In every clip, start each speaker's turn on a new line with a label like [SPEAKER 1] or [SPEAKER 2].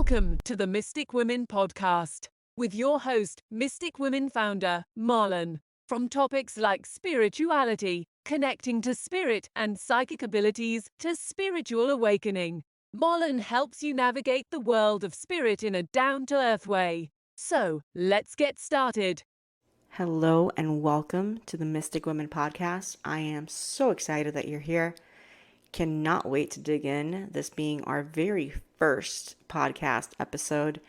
[SPEAKER 1] Welcome to the Mystic Women Podcast with your host, Mystic Women founder, Marlon. From topics like spirituality, connecting to spirit and psychic abilities to spiritual awakening, Marlon helps you navigate the world of spirit in a down-to-earth way. So, let's get started.
[SPEAKER 2] Hello and welcome to the Mystic Women Podcast. I am so excited that you're here. Cannot wait to dig in, this being our very first podcast episode.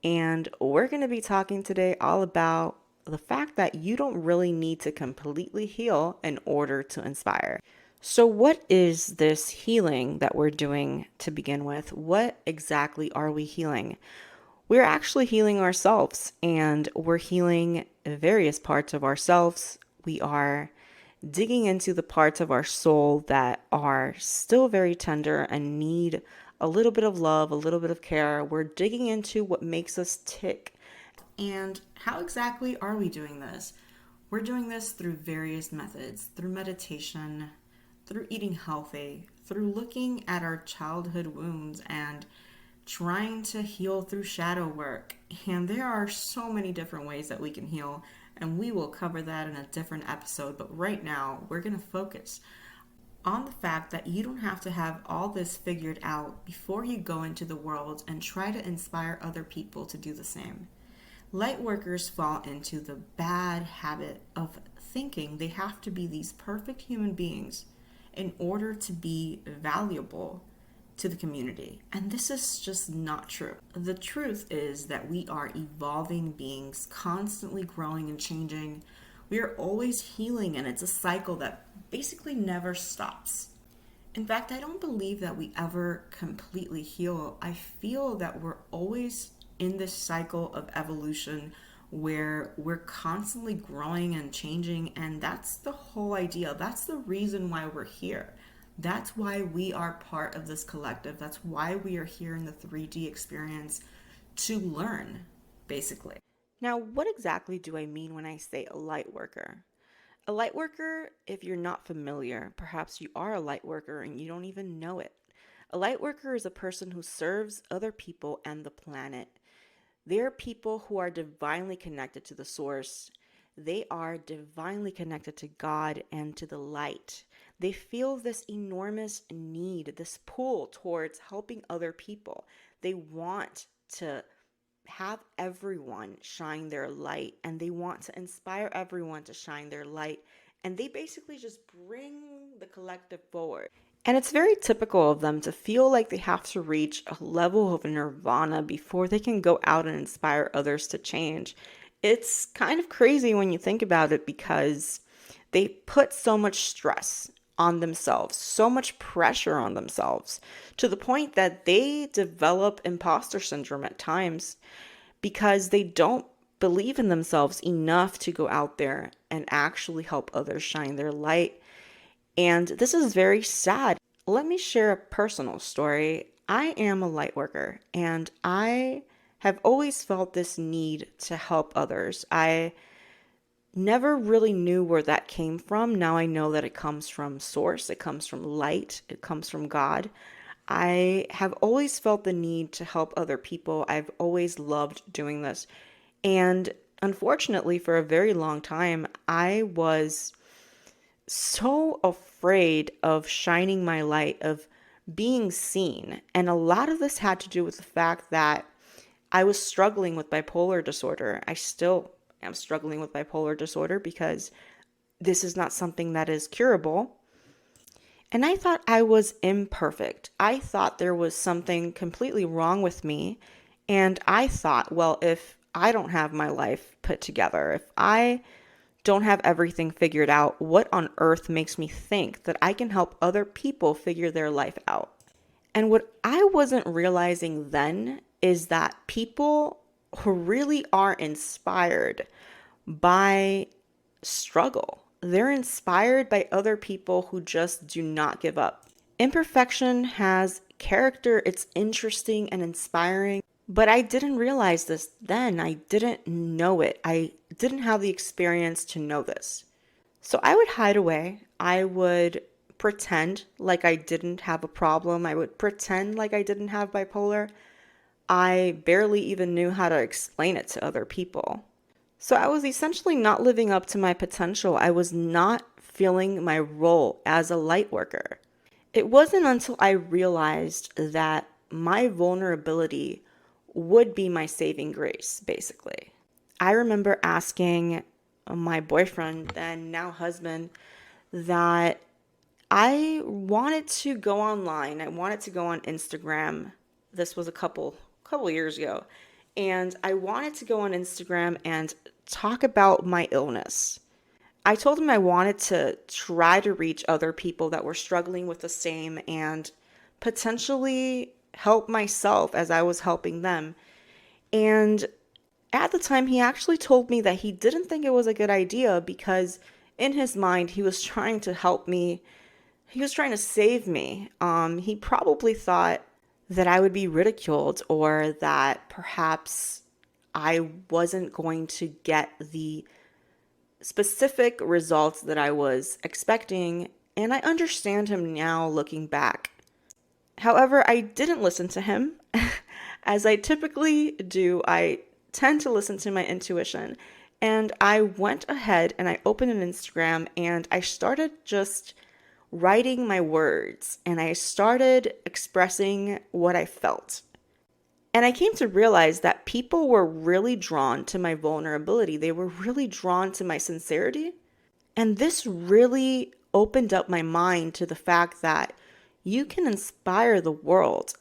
[SPEAKER 2] And we're going to be talking today all about the fact that you don't really need to completely heal in order to inspire. So, what is this healing that we're doing to begin with? What exactly are we healing? We're actually healing ourselves, and we're healing various parts of ourselves. We are digging into the parts of our soul that are still very tender and need a little bit of love, a little bit of care. We're digging into what makes us tick. And how exactly are we doing this? We're doing this through various methods, through meditation, through eating healthy, through looking at our childhood wounds and trying to heal through shadow work. And there are so many different ways that we can heal, and we will cover that in a different episode. But right now, we're going to focus on the fact that you don't have to have all this figured out before you go into the world and try to inspire other people to do the same. Light workers fall into the bad habit of thinking they have to be these perfect human beings in order to be valuable to the community. And this is just not true. The truth is that we are evolving beings, constantly growing and changing. We are always healing, and it's a cycle that basically never stops. In fact, I don't believe that we ever completely heal. I feel that we're always in this cycle of evolution where we're constantly growing and changing, and that's the whole idea. That's the reason why we're here. That's why we are part of this collective. That's why we are here in the 3D experience to learn, basically. Now, what exactly do I mean when I say a light worker? A light worker, if you're not familiar, perhaps you are a light worker and you don't even know it. A light worker is a person who serves other people and the planet. They're people who are divinely connected to the source. They are divinely connected to God and to the light. They feel this enormous need, this pull towards helping other people. They want to have everyone shine their light, and they want to inspire everyone to shine their light. And they basically just bring the collective forward. And it's very typical of them to feel like they have to reach a level of nirvana before they can go out and inspire others to change. It's kind of crazy when you think about it, because they put so much stress on themselves, so much pressure on themselves, to the point that they develop imposter syndrome at times because they don't believe in themselves enough to go out there and actually help others shine their light. And this is very sad. Let me share a personal story. I am a light worker, and I have always felt this need to help others. I never really knew where that came from. Now I know that it comes from source, it comes from light, it comes from God. I have always felt the need to help other people. I've always loved doing this. And unfortunately, for a very long time, I was so afraid of shining my light, of being seen. And a lot of this had to do with the fact that I was struggling with bipolar disorder. I still am struggling with bipolar disorder because this is not something that is curable. And I thought I was imperfect. I thought there was something completely wrong with me. And I thought, well, if I don't have my life put together, if I don't have everything figured out, what on earth makes me think that I can help other people figure their life out? And what I wasn't realizing then is that people who really are inspired by struggle, they're inspired by other people who just do not give up. Imperfection has character, it's interesting and inspiring, but I didn't realize this then. I didn't know it. I didn't have the experience to know this. So I would hide away. I would pretend like I didn't have a problem. I would pretend like I didn't have bipolar. I barely even knew how to explain it to other people. So I was essentially not living up to my potential. I was not filling my role as a light worker. It wasn't until I realized that my vulnerability would be my saving grace, basically. I remember asking my boyfriend, and now husband, that I wanted to go online. I wanted to go on Instagram. This was a couple years ago. And I wanted to go on Instagram and talk about my illness. I told him I wanted to try to reach other people that were struggling with the same and potentially help myself as I was helping them. And at the time, he actually told me that he didn't think it was a good idea because in his mind, he was trying to help me. He was trying to save me. He probably thought that I would be ridiculed or that perhaps I wasn't going to get the specific results that I was expecting, and I understand him now looking back. However, I didn't listen to him. As I typically do, I tend to listen to my intuition. And I went ahead and I opened an Instagram and I started just writing my words and I started expressing what I felt. And I came to realize that people were really drawn to my vulnerability. They were really drawn to my sincerity. And this really opened up my mind to the fact that you can inspire the world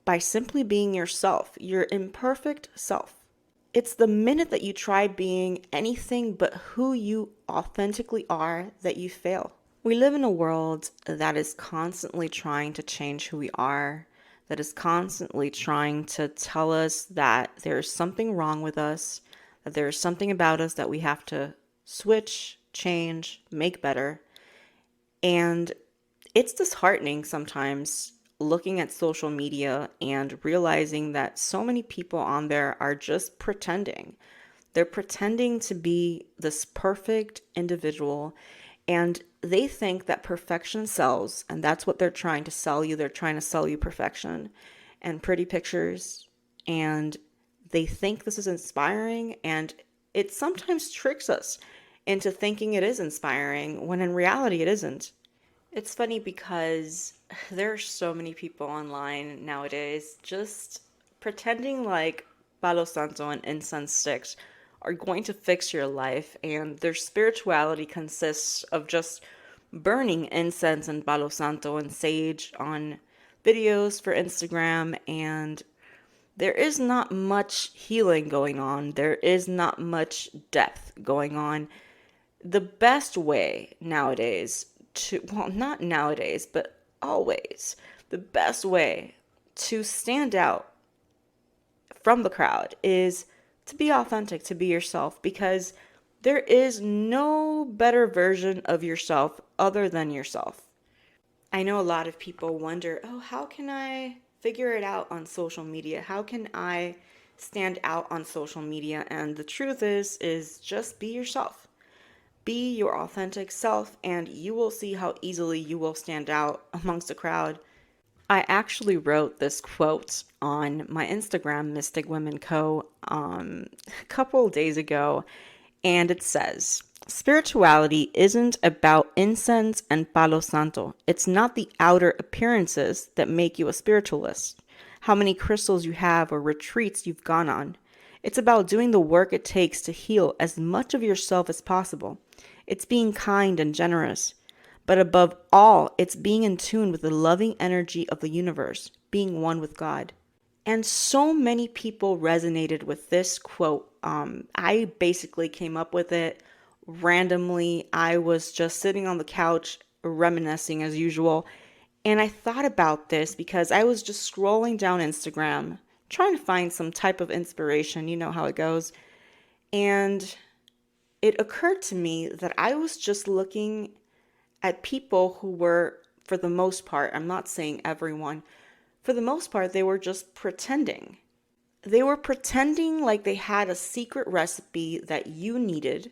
[SPEAKER 2] by simply being yourself, your imperfect self. It's the minute that you try being anything but who you authentically are that you fail. We live in a world that is constantly trying to change who we are, that is constantly trying to tell us that there's something wrong with us, that there's something about us that we have to switch, change, make better. And it's disheartening sometimes looking at social media and realizing that so many people on there are just pretending. They're pretending to be this perfect individual and they think that perfection sells, and that's what they're trying to sell you. They're trying to sell you perfection and pretty pictures, and they think this is inspiring, and it sometimes tricks us into thinking it is inspiring when in reality it isn't. It's funny because there are so many people online nowadays just pretending like Palo Santo and incense sticks are going to fix your life, and their spirituality consists of just burning incense and Palo Santo and sage on videos for Instagram, and there is not much healing going on. There is not much depth going on. The best way nowadays well, not nowadays, but always, the best way to stand out from the crowd is to be authentic, to be yourself, because there is no better version of yourself other than yourself. I know a lot of people wonder, oh, how can I figure it out on social media? How can I stand out on social media? And the truth is just be yourself. Be your authentic self, and you will see how easily you will stand out amongst the crowd. I actually wrote this quote on my Instagram, Mystic Women Co., a couple days ago, and it says, spirituality isn't about incense and Palo Santo. It's not the outer appearances that make you a spiritualist, how many crystals you have or retreats you've gone on. It's about doing the work it takes to heal as much of yourself as possible. It's being kind and generous. But above all, it's being in tune with the loving energy of the universe, being one with God. And so many people resonated with this quote. I basically came up with it randomly. I was just sitting on the couch, reminiscing as usual. And I thought about this because I was just scrolling down Instagram, trying to find some type of inspiration. You know how it goes. And it occurred to me that I was just looking at people who were, for the most part, I'm not saying everyone, for the most part, they were just pretending. They were pretending like they had a secret recipe that you needed.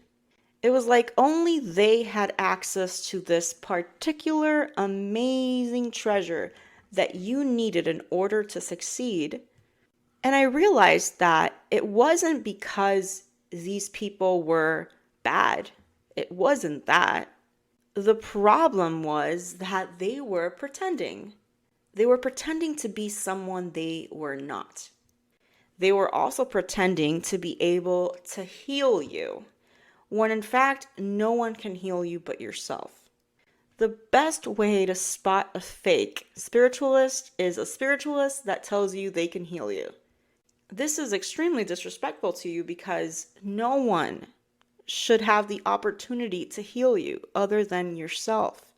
[SPEAKER 2] It was like only they had access to this particular amazing treasure that you needed in order to succeed. And I realized that it wasn't because these people were bad. It wasn't that. The problem was that they were pretending. They were pretending to be someone they were not. They were also pretending to be able to heal you, when in fact, no one can heal you but yourself. The best way to spot a fake spiritualist is a spiritualist that tells you they can heal you. This is extremely disrespectful to you because no one should have the opportunity to heal you other than yourself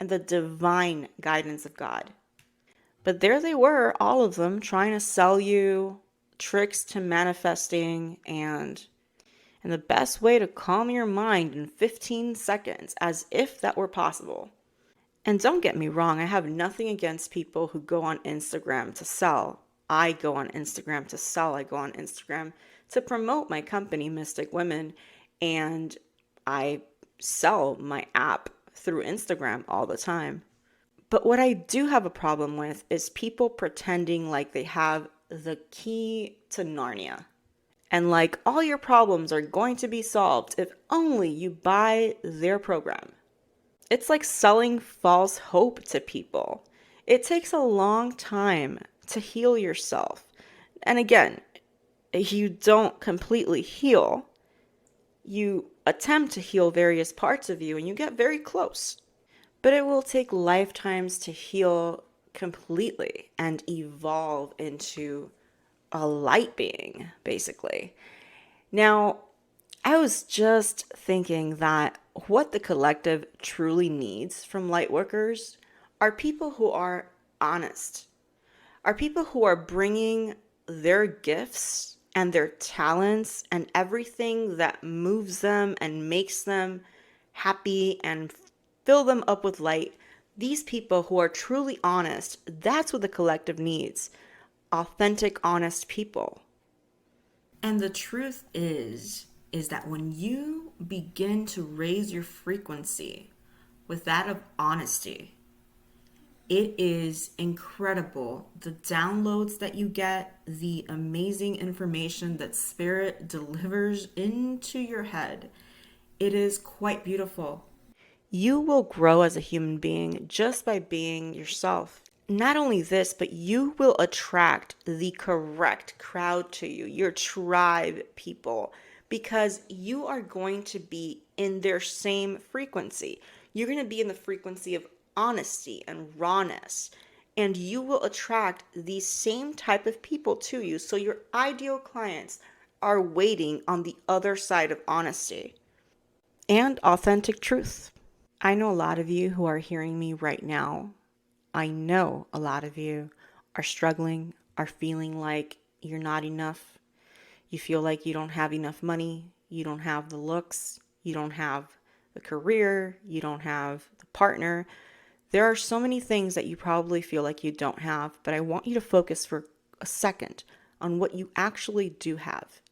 [SPEAKER 2] and the divine guidance of God. But there they were, all of them, trying to sell you tricks to manifesting and the best way to calm your mind in 15 seconds, as if that were possible. And don't get me wrong, I have nothing against people who go on Instagram to sell. I go on Instagram to sell. I go on Instagram to promote my company, Mystic Women, and I sell my app through Instagram all the time. But what I do have a problem with is people pretending like they have the key to Narnia. And like all your problems are going to be solved if only you buy their program. It's like selling false hope to people. It takes a long time to heal yourself. And again, you don't completely heal. You attempt to heal various parts of you and you get very close. But it will take lifetimes to heal completely and evolve into a light being, basically. Now, I was just thinking that what the collective truly needs from light workers are people who are honest, are people who are bringing their gifts and their talents and everything that moves them and makes them happy and fill them up with light. These people who are truly honest, that's what the collective needs. Authentic, honest people. And the truth is that when you begin to raise your frequency with that of honesty, it is incredible. The downloads that you get, the amazing information that Spirit delivers into your head, it is quite beautiful. You will grow as a human being just by being yourself. Not only this, but you will attract the correct crowd to you, your tribe people, because you are going to be in their same frequency. You're going to be in the frequency of honesty and rawness, and you will attract these same type of people to you. So your ideal clients are waiting on the other side of honesty and authentic truth. I know a lot of you who are hearing me right now. I know a lot of you are struggling, are feeling like you're not enough. You feel like you don't have enough money, you don't have the looks, you don't have the career, you don't have the partner. There are so many things that you probably feel like you don't have, but I want you to focus for a second on what you actually do have.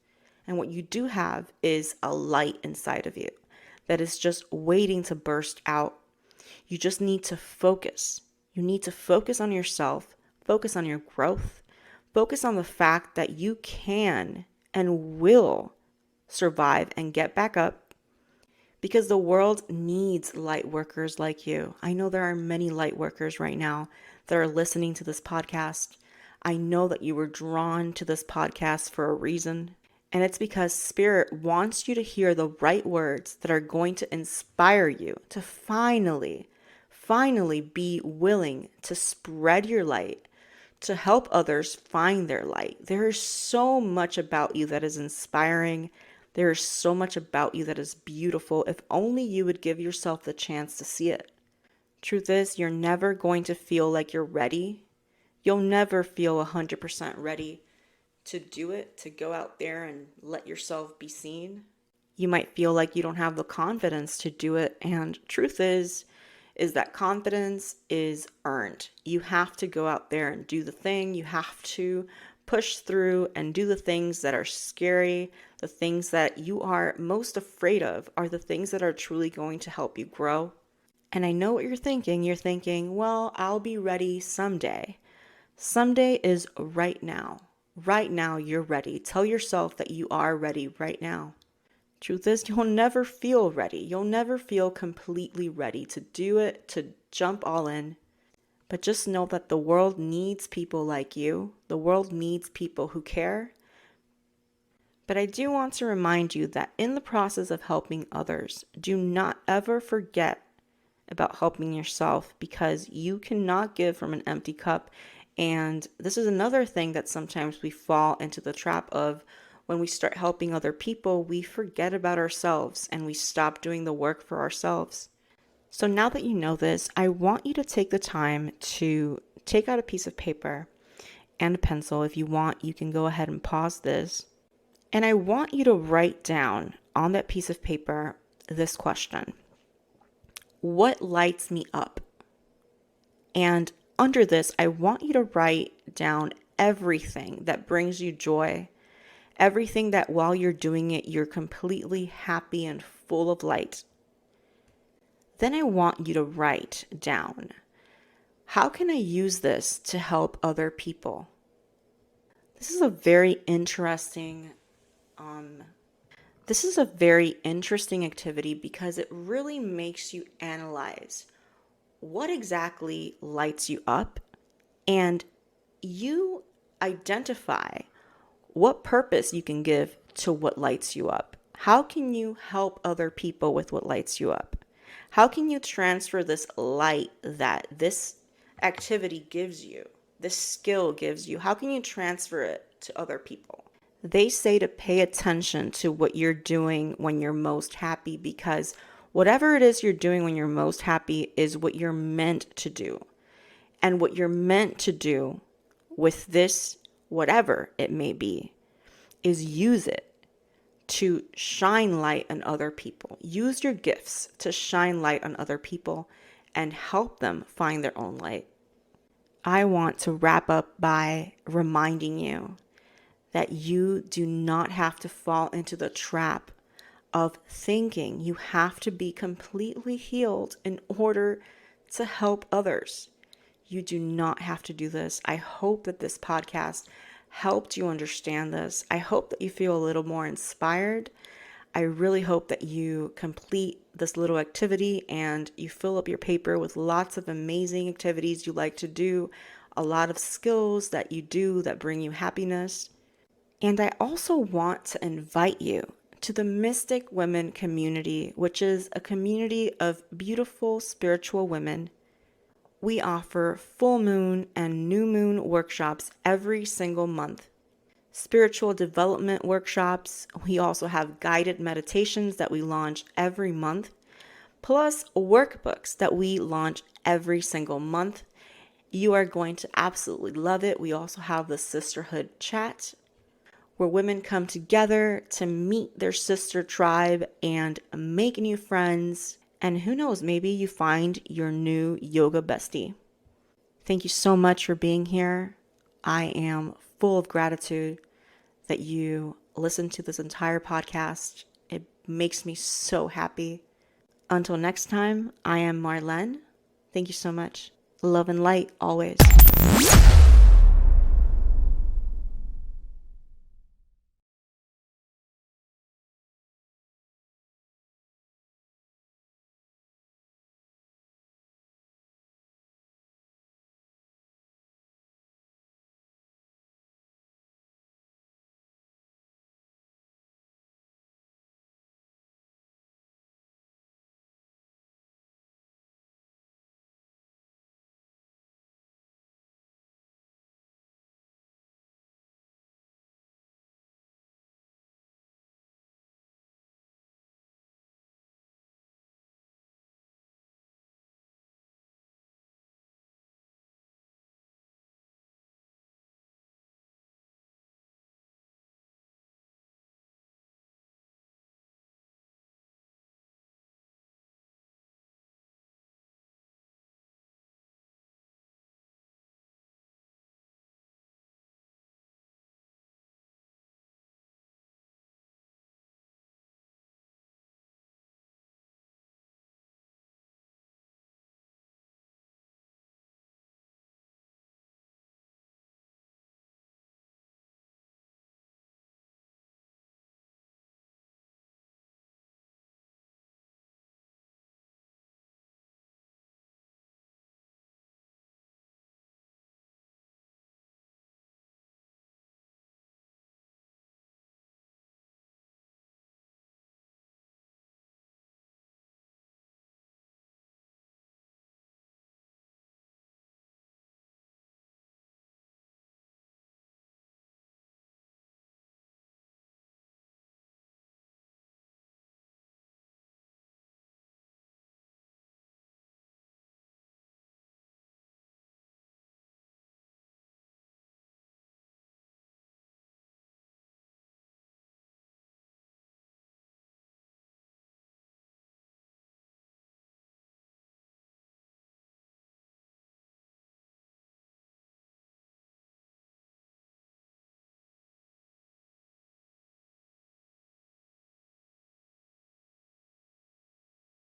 [SPEAKER 2] And what you do have is a light inside of you that is just waiting to burst out. You just need to focus. You need to focus on yourself, focus on your growth, focus on the fact that you can and will survive and get back up, because the world needs light workers like you. I know there are many light workers right now that are listening to this podcast. I know that you were drawn to this podcast for a reason. And it's because Spirit wants you to hear the right words that are going to inspire you to finally be willing to spread your light, to help others find their light. There is so much about you that is inspiring. There is so much about you that is beautiful if only you would give yourself the chance to see it. Truth is, you're never going to feel like you're ready. You'll never feel 100% ready to do it, to go out there and let yourself be seen. You might feel like you don't have the confidence to do it, and truth is that confidence is earned. You have to go out there and do the thing. You have to push through and do the things that are scary. The things that you are most afraid of are the things that are truly going to help you grow. And I know what you're thinking. You're thinking, well, I'll be ready someday. Someday is right now. right now you're ready. Tell yourself that you are ready right now. Truth is, you'll never feel ready. You'll never feel completely ready to do it, to jump all in. But just know that the world needs people like you. The world needs people who care. But I do want to remind you that in the process of helping others, do not ever forget about helping yourself, because you cannot give from an empty cup. And this is another thing that sometimes we fall into the trap of. When we start helping other people, we forget about ourselves and we stop doing the work for ourselves. So now that you know this, I want you to take the time to take out a piece of paper and a pencil. If you want, you can go ahead and pause this. And I want you to write down on that piece of paper this question: what lights me up? And under this, I want you to write down everything that brings you joy, everything that while you're doing it, you're completely happy and full of light. Then I want you to write down, how can I use this to help other people? This is a very interesting activity because it really makes you analyze what exactly lights you up, and you identify what purpose you can give to what lights you up. How can you help other people with what lights you up? How can you transfer this light that this activity gives you, this skill gives you? How can you transfer it to other people? They say to pay attention to what you're doing when you're most happy, because whatever it is you're doing when you're most happy is what you're meant to do. And what you're meant to do with this, whatever it may be, is use it to shine light on other people. Use your gifts to shine light on other people and help them find their own light. I want to wrap up by reminding you that you do not have to fall into the trap of thinking you have to be completely healed in order to help others. You do not have to do this. I hope that this podcast helped you understand this. I hope that you feel a little more inspired. I really hope that you complete this little activity and you fill up your paper with lots of amazing activities you like to do, a lot of skills that you do that bring you happiness. And I also want to invite you to the Mystic Women community, which is a community of beautiful spiritual women. We offer full moon and new moon workshops every single month. Spiritual development workshops. We also have guided meditations that we launch every month, plus workbooks that we launch every single month. You are going to absolutely love it. We also have the Sisterhood Chat, where women come together to meet their sister tribe and make new friends. And who knows, maybe you find your new yoga bestie. Thank you so much for being here. I am full of gratitude that you listened to this entire podcast. It makes me so happy. Until next time, I am Marlene. Thank you so much. Love and light always.